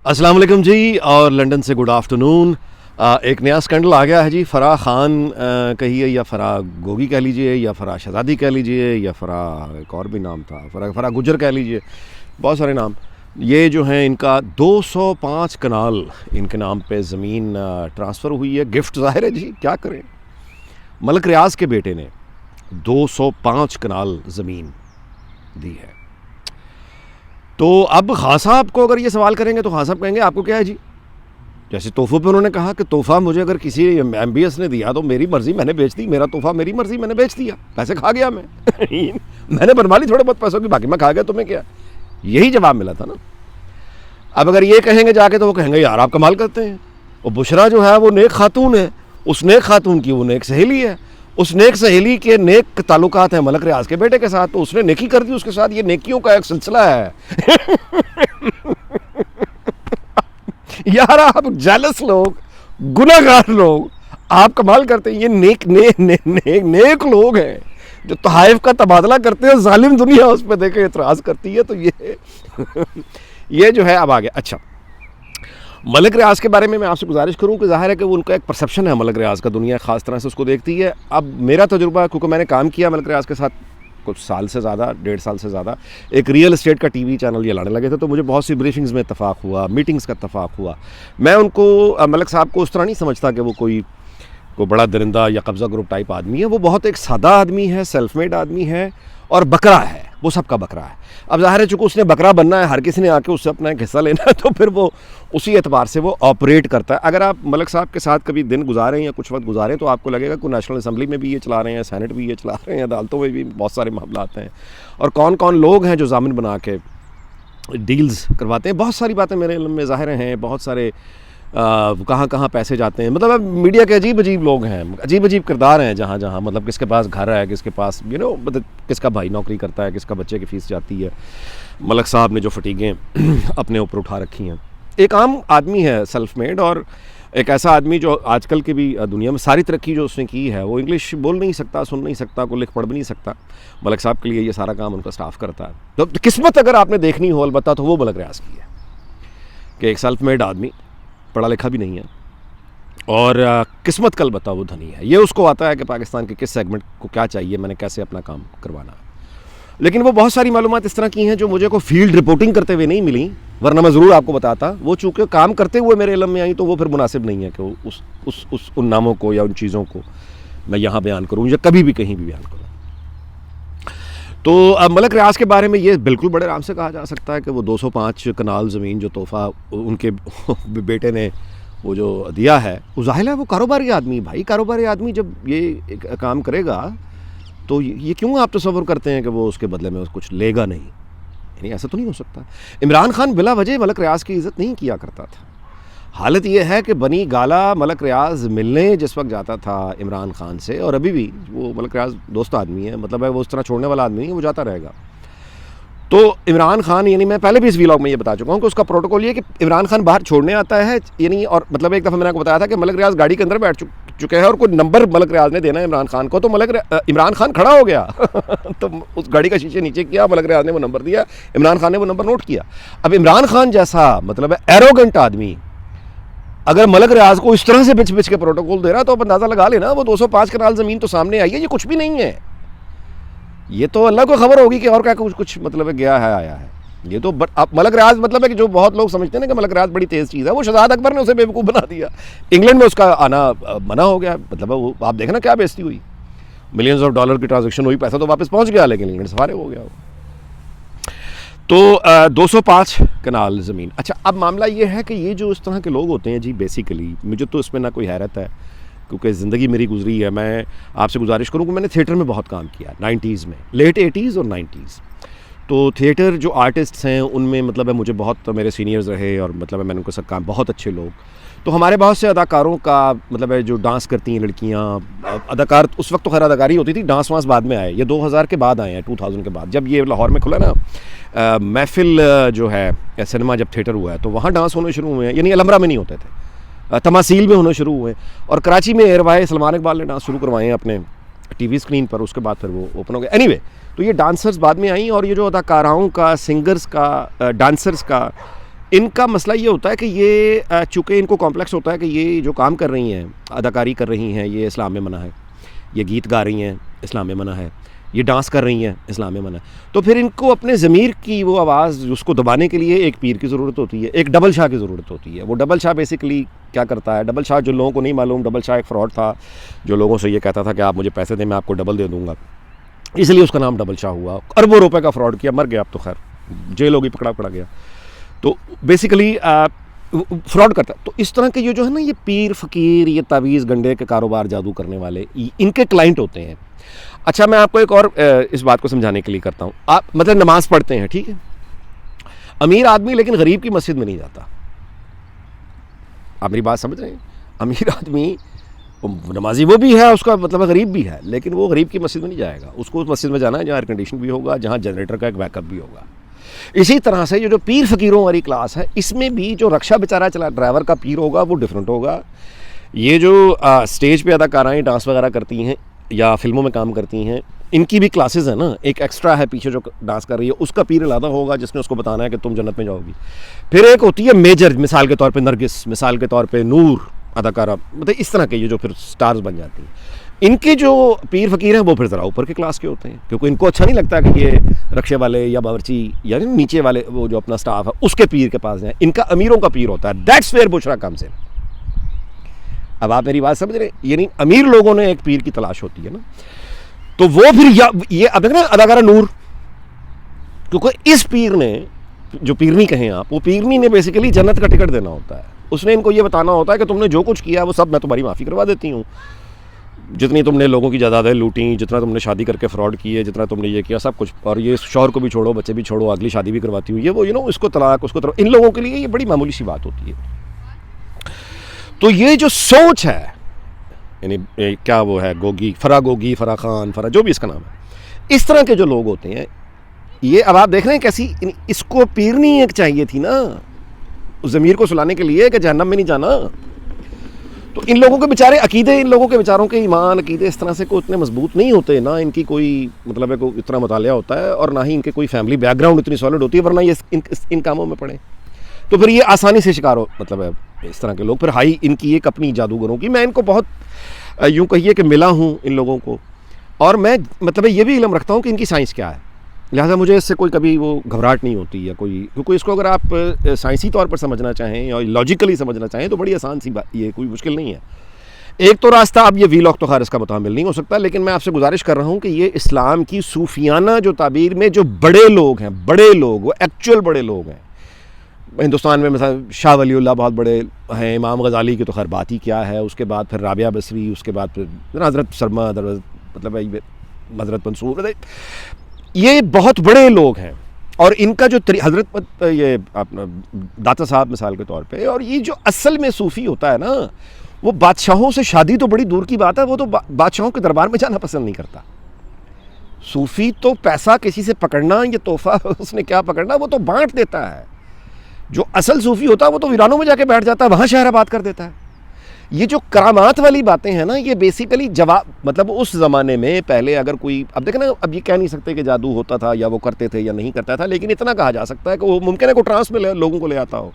अस्सलाम वालेकुम जी और लंदन से गुड आफ्टरनून। एक नया स्कैंडल आ गया है जी। फ़राह खान कहिए या फ़राह गोगी कह लीजिए या फ़राह शहज़ादी कह लीजिए या फ़राह एक और भी नाम था, फ़राह गुजर कह लीजिए, बहुत सारे नाम। ये जो हैं इनका 205 कनाल इनके नाम पे ज़मीन ट्रांसफ़र हुई है। गिफ्ट ज़ाहिर है जी, क्या करें। मलक रियाज़ के बेटे ने 205 कनाल ज़मीन दी है। तो अब खान साहब को अगर ये सवाल करेंगे तो खान साहब कहेंगे आपको क्या है जी। जैसे तोहफ़े पे उन्होंने कहा कि तोहफ़ा मुझे अगर किसी MBS ने दिया तो मेरी मर्ज़ी, मैंने बेच दी। मेरा तोहफ़ा मेरी मर्ज़ी, मैंने बेच दिया, पैसे खा गया मैं मैंने बनवा ली थोड़े बहुत पैसों की, बाकी मैं खा गया, तुम्हें क्या। यही जवाब मिला था ना। अब अगर ये कहेंगे जाके तो वो कहेंगे यार आप कमाल करते हैं। और बुशरा जो है वो नेक खातून है, उस नेक खातून की वो नेक सहेली है, उस नेक सहेली के नेक ताल्लुकात हैं मलक रियाज़ के बेटे के साथ, तो उसने नेकी कर दी उसके साथ। ये नेकियों का एक सिलसिला है यार आप जेलस लोग, गुनाहगार लोग, आप कमाल करते हैं। ये नेक लोग हैं जो तहाइफ का तबादला करते हैं, जालिम दुनिया उस पर देखे एतराज़ करती है। तो ये ये जो है अब आ गया। अच्छा, मलक रियाज़ के बारे में मैं आपसे गुजारिश करूं कि ज़ाहिर है कि उनका एक परसेप्शन है मलक रियाज़ का, दुनिया ख़ास तरह से उसको देखती है। अब मेरा तजुर्बा, क्योंकि मैंने काम किया मलक रियाज़ के साथ कुछ साल से ज़्यादा, 1.5 साल से ज़्यादा, एक रियल एस्टेट का TV चैनल ये लाने लगे थे, तो मुझे बहुत सी ब्रीफिंग्स में इत्तफाक हुआ, मीटिंग्स का इत्तफाक हुआ। मैं उनको, मलक साहब को उस तरह नहीं समझता कि वो कोई बड़ा दरिंदा या कब्ज़ा ग्रुप टाइप आदमी है। वो बहुत एक सादा आदमी है, सेल्फ मेड आदमी है और बकरा है, वो सबका बकरा है। अब ज़ाहिर है चूँकि उसने बकरा बनना है, हर किसी ने आके उससे अपना एक हिस्सा लेना है, तो फिर वो उसी एतबार से वो ऑपरेट करता है। अगर आप मलक साहब के साथ कभी दिन गुजारें या कुछ वक्त गुजारें तो आपको लगेगा कि नेशनल असम्बली में भी ये चला रहे हैं, सेनेट भी ये चला रहे हैं, अदालतों में भी बहुत सारे मामलात हैं, और कौन कौन लोग हैं जो जामिन बना के डील्स करवाते हैं। बहुत सारी बातें मेरे इल्म में ज़ाहिर हैं, बहुत सारे कहाँ कहाँ पैसे जाते हैं। मतलब मीडिया के अजीब अजीब लोग हैं, अजीब अजीब किरदार हैं जहाँ जहाँ, मतलब किसके पास घर है, किसके पास मतलब किसका भाई नौकरी करता है, किसका बच्चे की फ़ीस जाती है। मलक साहब ने जो फटीकें अपने ऊपर उठा रखी हैं। एक आम आदमी है, सेल्फ मेड, और एक ऐसा आदमी जो आजकल की भी दुनिया में सारी तरक्की जो उसने की है, वो इंग्लिश बोल नहीं सकता, सुन नहीं सकता, को लिख पढ़ भी नहीं सकता। मलक साहब के लिए ये सारा काम उनका स्टाफ करता है। तो किस्मत अगर आपने देखनी हो अलबत्ता तो वो मलक रियाज़ की है कि एक सेल्फ मेड आदमी, पढ़ा लिखा भी नहीं है, और किस्मत कल बताओ वो धनी है। ये उसको आता है कि पाकिस्तान के किस सेगमेंट को क्या चाहिए, मैंने कैसे अपना काम करवाना है। लेकिन वो बहुत सारी मालूमात इस तरह की हैं जो मुझे को फील्ड रिपोर्टिंग करते हुए नहीं मिली, वरना मैं ज़रूर आपको बताता। वो चूँकि काम करते हुए मेरे इल्म में आई, तो वो फिर मुनासिब नहीं है कि उन नामों को या उन चीज़ों को मैं यहाँ बयान करूँ या कभी भी कहीं भी बयान करूँ। तो अब मलक रियाज़ के बारे में ये बिल्कुल बड़े आराम से कहा जा सकता है कि वो 205 कनाल ज़मीन जो तोहफ़ा उनके बेटे ने वो जो दिया है, वो ज़ाहिर है वो कारोबारी आदमी भाई। कारोबारी आदमी जब ये एक काम करेगा तो ये क्यों आप तसव्वुर करते हैं कि वो उसके बदले में कुछ लेगा नहीं। यानी ऐसा तो नहीं हो सकता। इमरान खान बिला वजह मलक रियाज़ की इज़्ज़त नहीं किया करता था। हालत ये है कि बनी गाला मलक रियाज़ मिलने जिस वक्त जाता था इमरान खान से, और अभी भी वो मलक रियाज़ दोस्त आदमी है, मतलब है वो उस तरह छोड़ने वाला आदमी नहीं है, वो जाता रहेगा। तो इमरान खान, यानी मैं पहले भी इस व्लॉग में ये बता चुका हूँ कि उसका प्रोटोकॉल ये कि इमरान खान बाहर छोड़ने आता है, यानी, और मतलब एक दफ़ा मैंने आपको बताया था कि मलक रियाज़ गाड़ी के अंदर बैठ चुके हैं और कोई नंबर मलक रियाज़ ने देना है इमरान खान को, तो इमरान खान खड़ा हो गया तो उस गाड़ी का शीशे नीचे किया, मलक रियाज़ ने वो नंबर दिया, इमरान खान ने वो नंबर नोट किया। अब इमरान खान जैसा मतलब है एरोगेंट आदमी अगर मलक रियाज़ को इस तरह से बिच के प्रोटोकॉल दे रहा है तो आप अंदाज़ा लगा लेना वो 205 कनाल ज़मीन तो सामने आई है, ये कुछ भी नहीं है। ये तो अल्लाह को खबर होगी कि और क्या कुछ मतलब गया है, आया है। ये तो मलक रियाज़ मतलब है कि जो बहुत लोग समझते हैं ना कि मलक रियाज़ बड़ी तेज़ चीज़ है, वो शहजाद अकबर ने उसे बेवकूफ़ बना दिया। इंग्लैंड में उसका आना मना हो गया, मतलब वो आप देखना क्या बेइज्जती हुई, मिलियंस ऑफ डॉलर की ट्रांजेक्शन हुई, पैसा तो वापस पहुँच गया, लेकिन इंग्लैंड से फारिग हो गया। तो 205 कनाल ज़मीन। अच्छा, अब मामला ये है कि ये जो इस तरह के लोग होते हैं जी, बेसिकली मुझे तो इसमें ना कोई हैरत है क्योंकि ज़िंदगी मेरी गुजरी है। मैं आपसे गुजारिश करूँ कि मैंने थिएटर में बहुत काम किया 90s में, लेट 80s और 90s। तो थिएटर जो आर्टिस्ट्स हैं उनमें मतलब है मुझे बहुत मेरे सीनियर्स रहे, और मतलब है मैंने उनके साथ काम, बहुत अच्छे लोग। तो हमारे बहुत से अदाकारों का मतलब है जो डांस करती हैं लड़कियां, अदाकार उस वक्त तो खैर अदाकारी होती थी, डांस वांस बाद में आए, ये 2000 के बाद आए हैं, 2000 के बाद जब ये लाहौर में खुला ना महफिल जो है सिनेमा, जब थिएटर हुआ है तो वहाँ डांस होने शुरू हुए हैं। यानी अलमरा में नहीं होते थे, तमासील में होने शुरू हुए, और कराची में एयरवाई सलमान इकबाल ने डांस शुरू करवाए हैं अपने TV स्क्रीन पर, उसके बाद फिर वो ओपन हो गए। एनीवे, तो ये डांसर्स बाद में आई, और ये जो अदाकाराओं का, सिंगर्स का, डांसर्स का इनका मसला ये होता है कि ये चूँकि इनको कॉम्प्लेक्स होता है कि ये जो काम कर रही हैं, अदाकारी कर रही हैं, ये इस्लाम में मना है, ये गीत गा रही हैं, इस्लाम में मना है, ये डांस कर रही हैं, इस्लाम में मना है। तो फिर इनको अपने ज़मीर की वो आवाज़ उसको दबाने के लिए एक पीर की ज़रूरत होती है, एक डबल शाह की ज़रूरत होती है। वो डबल शाह बेसिकली क्या करता है, डबल शाह जो लोगों को नहीं मालूम, डबल शाह एक फ़्रॉड था जो लोगों से ये कहता था कि आप मुझे पैसे दें, मैं आपको डबल दे दूँगा, इसलिए उसका नाम डबल शाह हुआ। अरबों रुपए का फ्रॉड किया, मर गया, अब तो खैर जेल होगी, पकड़ा गया। तो बेसिकली फ्रॉड करता है। तो इस तरह के ये जो है ना, ये पीर फ़कीर, ये तावीज़ गंडे के कारोबार जादू करने वाले, इनके क्लाइंट होते हैं। अच्छा, मैं आपको एक और इस बात को समझाने के लिए करता हूँ। आप मतलब नमाज़ पढ़ते हैं, ठीक है, अमीर आदमी लेकिन गरीब की मस्जिद में नहीं जाता। आप मेरी बात समझ रहे हैं? अमीर आदमी नमाजी वो भी है, उसका मतलब गरीब भी है, लेकिन वो गरीब की मस्जिद में नहीं जाएगा। उसको उस मस्जिद में जाना है जहाँ एयर कंडीशन भी होगा, जहाँ जनरेटर का एक बैकअप भी होगा। इसी तरह से ये जो पीर फ़कीरों वाली क्लास है, इसमें भी जो रक्षा बेचारा चला ड्राइवर का पीर होगा वो डिफरेंट होगा। ये जो स्टेज पे अदाकाराएँ डांस वगैरह करती हैं या फिल्मों में काम करती हैं, इनकी भी क्लासेस है ना। एक एक्स्ट्रा है पीछे जो डांस कर रही है, उसका पीर अलग होगा जिसने उसको बताना है कि तुम जन्नत में जाओगी। फिर एक होती है मेजर, मिसाल के तौर पे नरगिस, मिसाल के तौर पे नूर अदाकारा, मतलब इस तरह के ये जो फिर स्टार्स बन जाती हैं। इनके जो पीर फ़कीर हैं वो फिर ज़रा ऊपर के क्लास के होते हैं, क्योंकि इनको अच्छा नहीं लगता कि ये रक्षे वाले या बावर्ची या नीचे वाले वो जो अपना स्टाफ है उसके पीर के पास जाए। इनका अमीरों का पीर होता है। That's where Bushra comes in. अब आप मेरी बात समझ रहे हैं? यानी अमीर लोगों ने एक पीर की तलाश होती है ना, तो वो फिर ये अब देखना अदाकारा नूर, क्योंकि इस पीर ने, जो पीरनी कहें आप, वो पीरनी ने बेसिकली जन्नत का टिकट देना होता है। उसने इनको ये बताना होता है कि तुमने जो कुछ किया वो सब मैं तुम्हारी माफ़ी करवा देती हूँ। जितनी तुमने लोगों की जायदादें लूटी, जितना तुमने शादी करके फ्रॉड किए, जितना तुमने ये किया, सब कुछ, और ये शौहर को भी छोड़ो, बच्चे भी छोड़ो, अगली शादी भी करवाती हूँ, ये वो इसको तलाक, उसको तलाक। इन लोगों के लिए ये बड़ी मामूली सी बात होती है। तो ये जो सोच है, यानी क्या वो है, गोगी, फरा खान, जो भी इसका नाम है, इस तरह के जो लोग होते हैं ये, अब आप देख रहे हैं कैसी इसको पीरनी एक चाहिए थी ना उस ज़मीर को सुलाने के लिए कि जहन्नम में नहीं जाना। तो इन लोगों के बेचारे अकीदे, इन लोगों के बेचारों के ईमान अकीदे इस तरह से कोई इतने मजबूत नहीं होते ना, इनकी कोई मतलब है कोई इतना मुतालिया होता है, और ना ही इनके कोई फैमिली बैकग्राउंड इतनी सॉलिड होती है, वरना ये इन कामों में पड़े। तो फिर ये आसानी से शिकार हो, मतलब है इस तरह के लोग। फिर हाई इनकी एक अपनी जादूगरों की, मैं इनको बहुत यूँ कहिए कि मिला हूँ इन लोगों को, और मैं मतलब ये भी इल्म रखता हूँ कि इनकी साइंस क्या है, लिहाजा मुझे इससे कोई कभी वो घबराहट नहीं होती है कोई, क्योंकि इसको अगर आप साइंसी तौर पर समझना चाहें और लॉजिकली समझना चाहें तो बड़ी आसान सी बात, ये कोई मुश्किल नहीं है। एक तो रास्ता, अब ये वीलॉग तो खैर इसका मुतामिल नहीं हो सकता, लेकिन मैं आपसे गुजारिश कर रहा हूँ कि ये इस्लाम की सूफियाना जो ताबीर में जो बड़े लोग हैं, बड़े लोग, वो एक्चुअल बड़े लोग हैं हिंदुस्तान में, मतलब शाह वलीउल्लाह बहुत बड़े हैं, इमाम गज़ाली की तो खैर बात ही क्या है, उसके बाद फिर राबिया बसरी, उसके बाद फिर हज़रत शर्मा, मतलब हज़रत मंसूर, ये बहुत बड़े लोग हैं। और इनका जो हज़रत ये अपना दाता साहब मिसाल के तौर पे, और ये जो असल में सूफ़ी होता है ना, वो बादशाहों से शादी तो बड़ी दूर की बात है, वो तो बादशाहों के दरबार में जाना पसंद नहीं करता। सूफ़ी तो पैसा किसी से पकड़ना, ये तोहफ़ा उसने क्या पकड़ना, वो तो बांट देता है। जो असल सूफ़ी होता है वो तो वीरानों में जाके बैठ जाता है, वहाँ शहराबाद कर देता है। ये जो करामात वाली बातें हैं ना, ये बेसिकली जवाब, मतलब उस ज़माने में पहले अगर कोई, अब देखें ना, अब ये कह नहीं सकते कि जादू होता था या वो करते थे या नहीं करता था, लेकिन इतना कहा जा सकता है कि वो मुमकिन है को ट्रांस में लोगों को ले आता हो,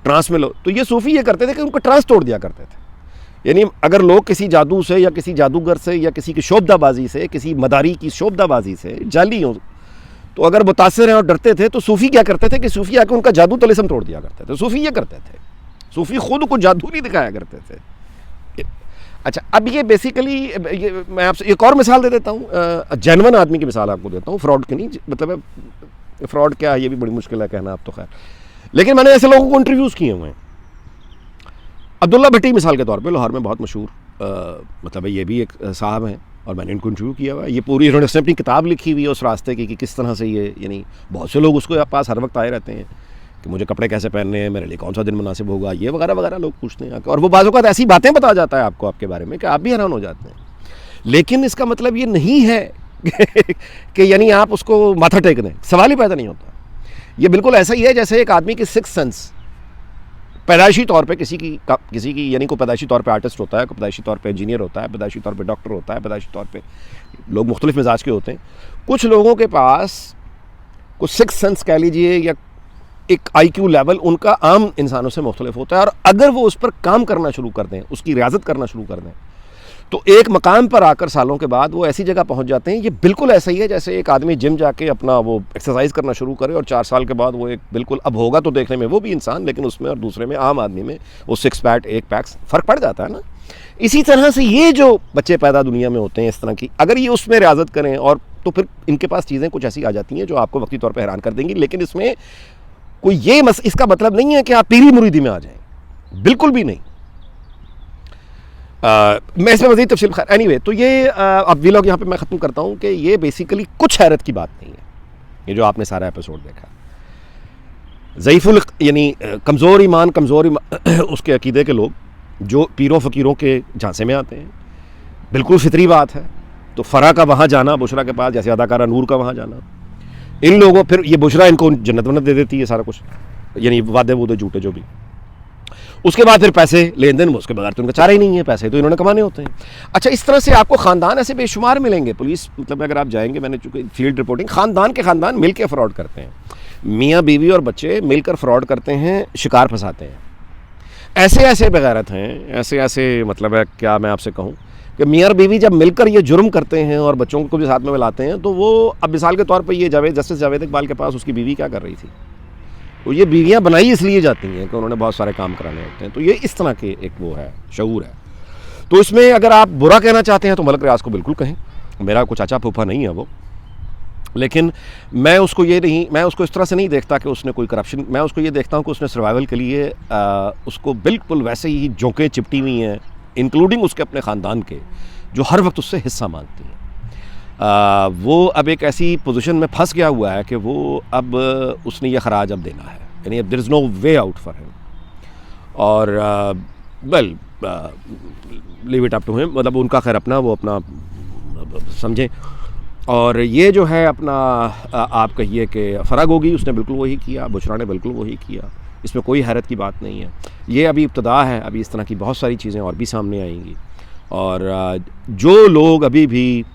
ट्रांस में लो। तो ये सूफ़ी ये करते थे कि उनको ट्रांस तोड़ दिया करते थे। यानी अगर लोग किसी जादू से या किसी जादूगर से या किसी की शोभदाबाजी से, किसी मदारी की शोभदाबाजी से जाली हो, तो अगर मुतासिर हैं और डरते थे, तो सूफ़ी क्या करते थे कि सूफ़ी आके उनका जादू तलिस्म तोड़ दिया करते थे। सूफ़ी ये करते थे, सूफ़ी खुद को जादू नहीं दिखाया करते थे। अच्छा, अब ये बेसिकली मैं आपसे एक और मिसाल दे देता हूँ, जेन्युइन आदमी की मिसाल आपको देता हूँ, फ्रॉड की नहीं, मतलब फ्रॉड क्या है ये भी बड़ी मुश्किल है कहना, आप तो खैर, लेकिन मैंने ऐसे लोगों को इंटरव्यूज़ किए हुए हैं। अब्दुल्ला भट्टी मिसाल के तौर पे लाहौर में बहुत मशहूर, मतलब ये भी एक साहब हैं और मैंने इनको इंटरव्यू किया हुआ है। ये पूरी इन्होंने अपनी किताब लिखी हुई है उस रास्ते की कि किस तरह से ये, यानी बहुत से लोग उसको पास हर वक्त आए रहते हैं कि मुझे कपड़े कैसे पहनने हैं, मेरे लिए कौन सा दिन मुनासिब होगा, ये वगैरह वगैरह लोग पूछते हैं, और वो बाज़ औक़ात ऐसी बातें बता जाता है आपको आपके बारे में कि आप भी हैरान हो जाते हैं। लेकिन इसका मतलब ये नहीं है कि यानी आप उसको माथा टेक दें, सवाल ही पैदा नहीं होता। ये बिल्कुल ऐसा ही है जैसे एक आदमी की सिक्स सेंस पैदाइशी तौर पे किसी की यानी कोई पैदाइशी तौर पे आर्टिस्ट होता है, कोई पैदाइशी तौर पे इंजीनियर होता है, पैदाइशी तौर पे डॉक्टर होता है, पैदाइशी तौर पे लोग मुख्तलिफ मिजाज के होते हैं। कुछ लोगों के पास कुछ सिक्स सेंस कह लीजिए या एक IQ लेवल उनका आम इंसानों से मुख्तलिफ होता है, और अगर वो उस पर काम करना शुरू कर दें, उसकी रियाजत करना शुरू कर दें, तो एक मकाम पर आकर सालों के बाद वो ऐसी जगह पहुंच जाते हैं। ये बिल्कुल ऐसा ही है जैसे एक आदमी जिम जाके अपना वो एक्सरसाइज करना शुरू करे और 4 साल के बाद वो एक बिल्कुल, अब होगा तो देखने में वो भी इंसान, लेकिन उसमें और दूसरे में, आम आदमी में, वो 6 पैक 1 पैक फ़र्क पड़ जाता है ना। इसी तरह से ये जो बच्चे पैदा दुनिया में होते हैं इस तरह की, अगर ये उसमें रियाजत करें और तो फिर इनके पास चीज़ें कुछ ऐसी आ जाती हैं जो आपको वक्ती तौर पर हैरान कर देंगी। लेकिन इसमें कोई ये इसका मतलब नहीं है कि आप पीरी मुरीदी में आ जाएं, बिल्कुल भी नहीं। मैं इसमें मज़ीद तफसील, खैर एनीवे, तो ये अब व्लॉग यहाँ पे मैं ख़त्म करता हूँ कि ये बेसिकली कुछ हैरत की बात नहीं है, ये जो आपने सारा एपिसोड देखा। ज़ईफ़ुल यानी कमज़ोर ईमान, उसके अकीदे के लोग जो पीरों फ़कीरों के झांसे में आते हैं, बिल्कुल फितरी बात है। तो फ़रा का वहाँ जाना, बुशरा के पास, जैसे अदाकारा नूर का वहाँ जाना, इन लोगों, फिर ये बुशरा इनको जन्नत वन्नत दे देती है, सारा कुछ, यानी वादे वूदे झूठे जो भी। उसके बाद फिर पैसे लेन देन, उसके बगैर तो उनका चारा ही नहीं है, पैसे तो इन्होंने कमाने होते हैं। अच्छा, इस तरह से आपको ख़ानदान ऐसे बेशुमार मिलेंगे। पुलिस, मतलब अगर आप जाएंगे, मैंने चूँकि फील्ड रिपोर्टिंग, ख़ानदान के ख़ानदान मिल के फ़्रॉड करते हैं, मियाँ बीवी और बच्चे मिलकर फ़्रॉड करते हैं, शिकार फंसाते हैं। ऐसे ऐसे बेगैरत हैं, ऐसे ऐसे, मतलब है क्या मैं आपसे कहूँ कि मियाँ और बीवी जब मिलकर ये जुर्म करते हैं और बच्चों को भी साथ में मिलाते हैं, तो वो, अब मिसाल के तौर पर ये जस्टिस जावेद इकबाल के पास उसकी बीवी क्या कर रही थी, तो ये बीवियाँ बनाई इसलिए जाती हैं कि उन्होंने बहुत सारे काम कराने होते हैं। तो ये इस तरह के एक वो है, शऊर है। तो इसमें अगर आप बुरा कहना चाहते हैं तो मलक रियाज को बिल्कुल कहें, मेरा कोई चाचा फूफा नहीं है वो, लेकिन मैं उसको इस तरह से नहीं देखता कि उसने कोई करप्शन, मैं उसको ये देखता हूँ कि उसने सर्वाइवल के लिए उसको बिल्कुल वैसे ही जोंकें चिपटी हुई हैं, इंक्लूडिंग उसके अपने ख़ानदान के, जो हर वक्त उससे हिस्सा मांगती हैं। वो अब एक ऐसी पोजीशन में फंस गया हुआ है कि वो अब उसने ये खराज अब देना है, यानी अब there is no way out for him. और well, leave it up to him, मतलब उनका खैर अपना, वो अपना समझें। और ये जो है अपना, आप कहिए कि फ़राग होगी, उसने बिल्कुल वही किया, बुशरा ने बिल्कुल वही किया, इसमें कोई हैरत की बात नहीं है। ये अभी इब्तदा है, अभी इस तरह की बहुत सारी चीज़ें और भी सामने आएंगी। और जो लोग अभी भी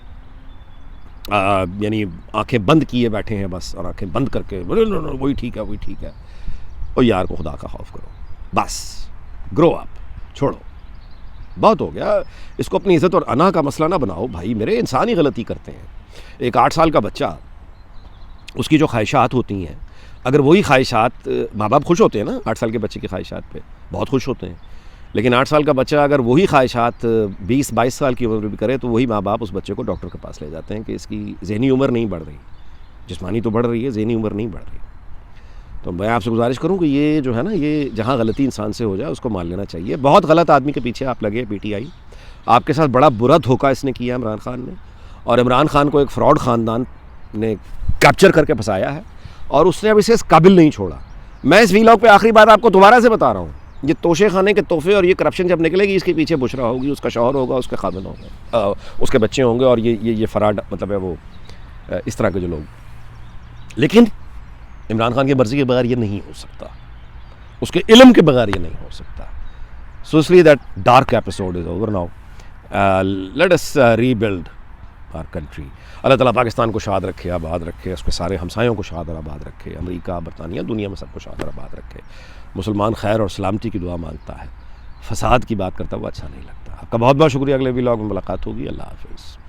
यानी आंखें बंद किए बैठे हैं बस, और आंखें बंद करके वही ठीक है, वही ठीक है, और यार को खुदा का खौफ करो, बस ग्रो अप, छोड़ो, बहुत हो गया। इसको अपनी इज़्ज़त और अना का मसला ना बनाओ भाई मेरे, इंसान ही गलती करते हैं। एक 8 साल का बच्चा, उसकी जो ख्वाहिशात होती हैं, अगर वही ख्वाहिशात, माँ बाप खुश होते हैं ना 8 साल के बच्चे की ख्वाहिशात पे, बहुत खुश होते हैं, लेकिन 8 साल का बच्चा अगर वही ख्वाहिशात 20-22 साल की उम्र में भी करे, तो वही माँ बाप उस बच्चे को डॉक्टर के पास ले जाते हैं कि इसकी ज़हनी उम्र नहीं बढ़ रही, जिस्मानी तो बढ़ रही है, ज़हनी उम्र नहीं बढ़ रही। तो मैं आपसे गुजारिश करूँ कि ये जो है ना, ये जहाँ गलती इंसान से हो जाए उसको मान लेना चाहिए। बहुत गलत आदमी के पीछे आप लगे, PTI आपके साथ बड़ा बुरा धोखा इसने किया इमरान खान ने, और इमरान खान को एक फ़्रॉड ख़ानदान ने कैप्चर करके फंसाया है, और उसने अब इसे इस काबिल नहीं छोड़ा। मैं इस व्लॉग पे आखिरी बार आपको दोबारा से बता रहा हूँ, ये तोशे खाने के तोहफे और ये करप्शन जब निकलेगी, इसके पीछे बुशरा होगी, उसका शौहर होगा, उसके खामिन होंगे, उसके बच्चे होंगे, और ये फ़राड, मतलब है वो इस तरह के जो लोग। लेकिन इमरान खान की मर्ज़ी के बगैर ये नहीं हो सकता, उसके इल्म के बगैर ये नहीं हो सकता। सो इसलिए that dark episode is over now, let us rebuild our country. Allah Taala Pakistan को शाद रखे, आबाद रखे, उसके सारे हमसायों को शाद और आबाद रखे, अमेरिका, बरतानिया, दुनिया में सबको शाद और आबाद रखे। मुसलमान खैर और सलामती की दुआ मांगता है, फसाद की बात करता हुआ अच्छा नहीं लगता। आपका बहुत बहुत शुक्रिया, अगले व्लॉग में मुलाकात होगी। अल्लाह हाफ़िज़।